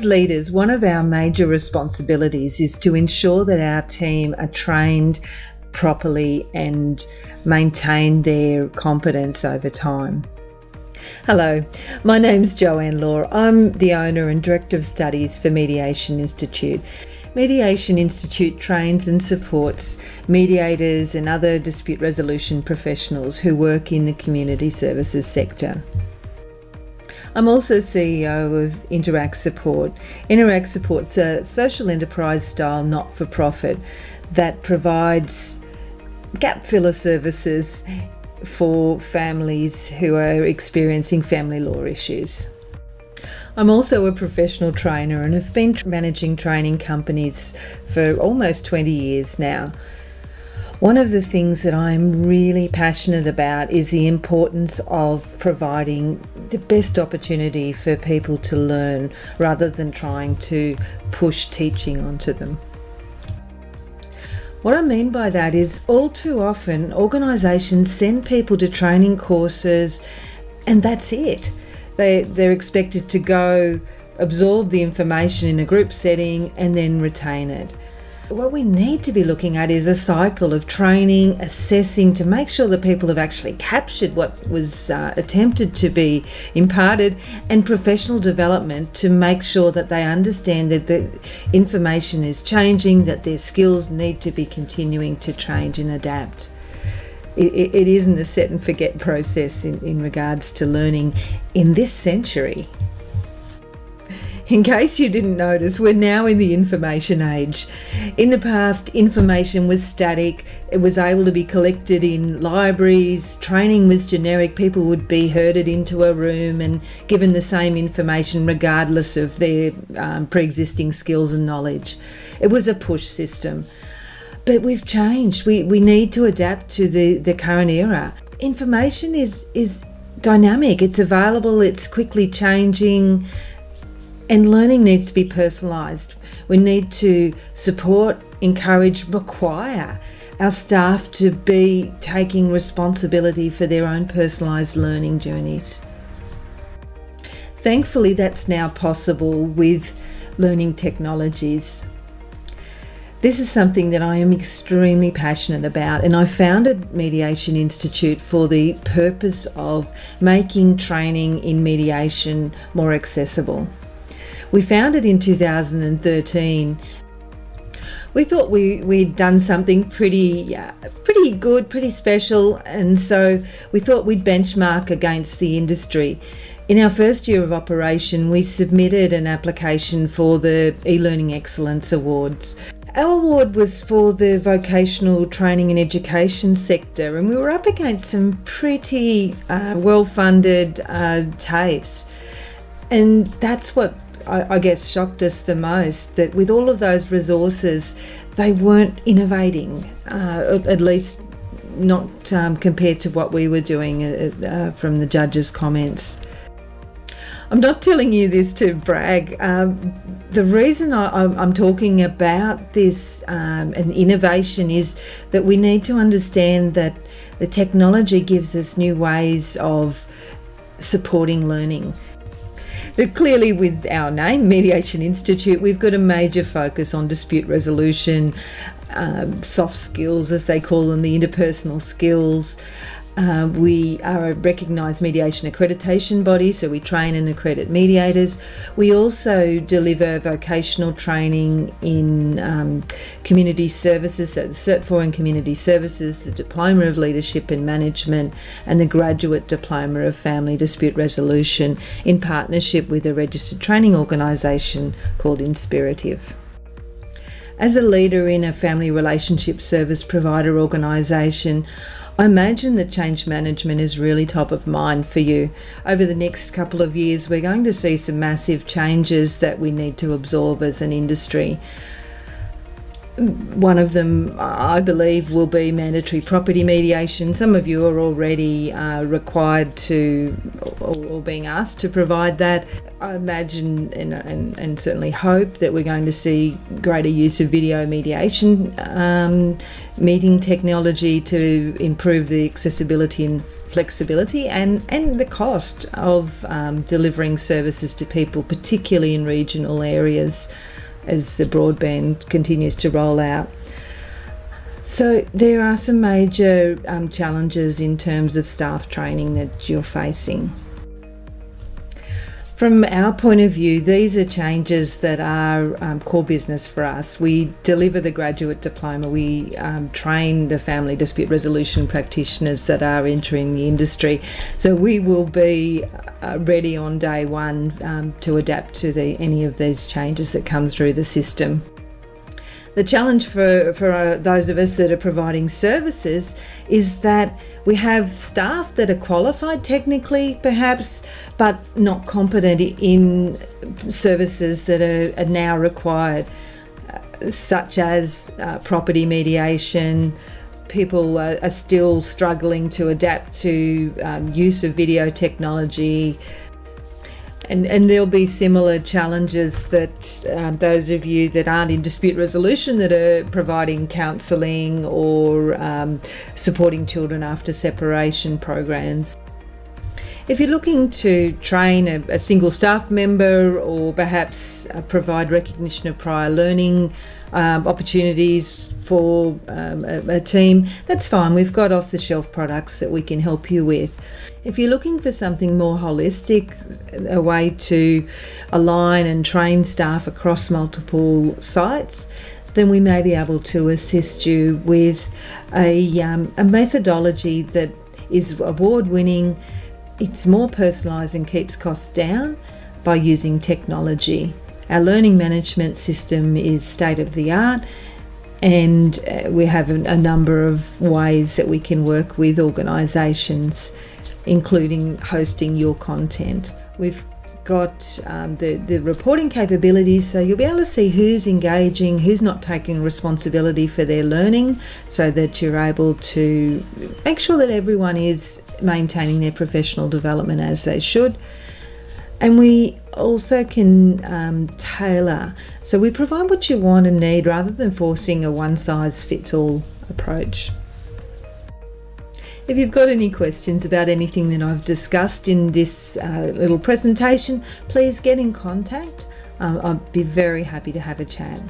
As leaders, one of our major responsibilities is to ensure that our team are trained properly and maintain their competence over time. Hello, my name's Joanne Law. I'm the owner and Director of Studies for Mediation Institute. Mediation Institute trains and supports mediators and other dispute resolution professionals who work in the community services sector. I'm also CEO of Interact Support. Interact Support's a social enterprise style not-for-profit that provides gap filler services for families who are experiencing family law issues. I'm also a professional trainer and have been managing training companies for almost 20 years now. One of the things that I'm really passionate about is the importance of providing the best opportunity for people to learn rather than trying to push teaching onto them. What I mean by that is all too often organisations send people to training courses and that's it. They're expected to go absorb the information in a group setting and then retain it. What we need to be looking at is a cycle of training, assessing to make sure that people have actually captured what was attempted to be imparted, and professional development to make sure that they understand that the information is changing, that their skills need to be continuing to change and adapt. It isn't a set and forget process in regards to learning in this century. In case you didn't notice, we're now in the information age. In the past, information was static. It was able to be collected in libraries. Training was generic. People would be herded into a room and given the same information regardless of their pre-existing skills and knowledge. It was a push system. But we've changed. We need to adapt to the current era. Information is dynamic. It's available. It's quickly changing. And learning needs to be personalised. We need to support, encourage, require our staff to be taking responsibility for their own personalised learning journeys. Thankfully, that's now possible with learning technologies. This is something that I am extremely passionate about, and I founded Mediation Institute for the purpose of making training in mediation more accessible. We founded in 2013. We thought we'd done something pretty good, pretty special, and so we thought we'd benchmark against the industry. In our first year of operation, we submitted an application for the eLearning Excellence Awards. Our award was for the vocational training and education sector, and we were up against some pretty well-funded TAFEs. And that's what I guess shocked us the most, that with all of those resources, they weren't innovating, at least not compared to what we were doing from the judges' comments. I'm not telling you this to brag. The reason I'm talking about this and innovation is that we need to understand that the technology gives us new ways of supporting learning. So clearly with our name, Mediation Institute, we've got a major focus on dispute resolution, soft skills as they call them, the interpersonal skills. We are a recognised mediation accreditation body, so we train and accredit mediators. We also deliver vocational training in community services, so the Cert 4 in community services, the Diploma of Leadership and Management, and the Graduate Diploma of Family Dispute Resolution in partnership with a registered training organisation called Inspirative. As a leader in a family relationship service provider organisation, I imagine that change management is really top of mind for you. Over the next couple of years, we're going to see some massive changes that we need to absorb as an industry. One of them, I believe, will be mandatory property mediation. Some of you are already required to, or being asked to provide that. I imagine and certainly hope that we're going to see greater use of video mediation meeting technology to improve the accessibility and flexibility and the cost of delivering services to people, particularly in regional areas, as the broadband continues to roll out. So there are some major challenges in terms of staff training that you're facing. From our point of view, these are changes that are core business for us. We deliver the graduate diploma. We train the family dispute resolution practitioners that are entering the industry. So we will be ready on day one to adapt to any of these changes that come through the system. The challenge for those of us that are providing services is that we have staff that are qualified technically, perhaps, but not competent in services that are now required, such as property mediation. People are still struggling to adapt to use of video technology. And there'll be similar challenges that those of you that aren't in dispute resolution that are providing counselling or supporting children after separation programs. If you're looking to train a single staff member or perhaps provide recognition of prior learning opportunities for a team, that's fine. We've got off-the-shelf products that we can help you with. If you're looking for something more holistic, a way to align and train staff across multiple sites, then we may be able to assist you with a methodology that is award-winning. It's more personalised and keeps costs down by using technology. Our learning management system is state-of-the-art, and we have a number of ways that we can work with organisations, including hosting your content. We've got the reporting capabilities, so you'll be able to see who's engaging, who's not taking responsibility for their learning, so that you're able to make sure that everyone is maintaining their professional development as they should. And we also can tailor, so we provide what you want and need rather than forcing a one-size-fits-all approach. If you've got any questions about anything that I've discussed in this little presentation, please get in contact. I'd be very happy to have a chat.